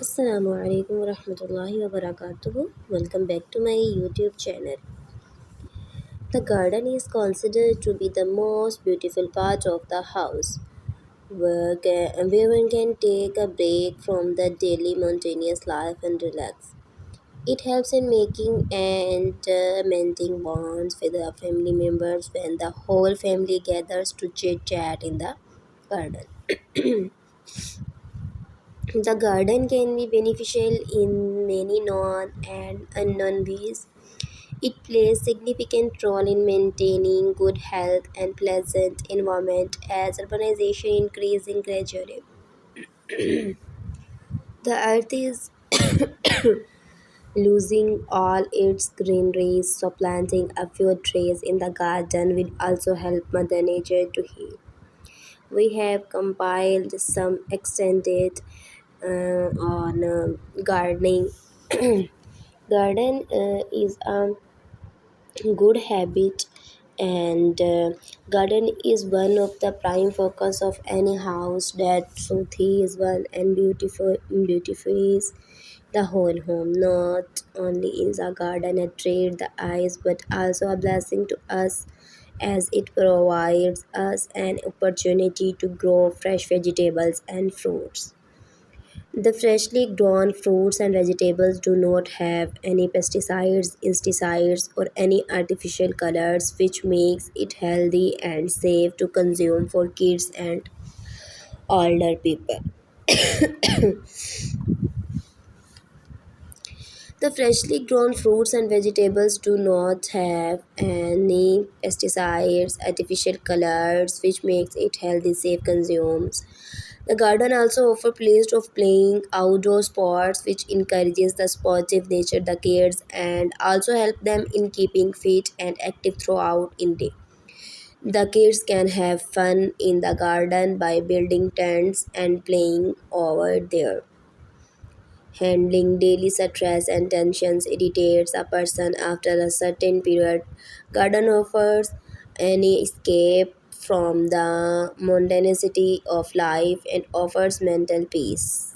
Assalamu alaikum warahmatullahi wabarakatuh. Welcome back to my YouTube channel. The garden is considered to be the most beautiful part of the house, where one can take a break from the daily monotonous life and relax. It helps in making and mending bonds with the family members when the whole family gathers to chit chat in the garden. The garden can be beneficial in many known and unknown ways. It plays significant role in maintaining good health and pleasant environment as urbanization increasing gradually. The earth is losing all its greenery, so planting a few trees in the garden will also help Mother Nature to heal. We have compiled some extended on gardening. Garden is a good habit, and garden is one of the prime focus of any house. That truth is one and beautifies the whole home. Not only is a garden a treat the eyes, but also a blessing to us, as it provides us an opportunity to grow fresh vegetables and fruits. The freshly grown fruits and vegetables do not have any pesticides, insecticides, or any artificial colors, which makes it healthy and safe to consume for kids and older people. The freshly grown fruits and vegetables do not have any pesticides, artificial colors, which makes it healthy, safe consumes. The garden also offers place of playing outdoor sports, which encourages the sportive nature the kids and also help them in keeping fit and active throughout in day. The kids can have fun in the garden by building tents and playing over there. Handling daily stress and tensions irritates a person after a certain period. Garden offers any escape from the mundanity of life and offers mental peace.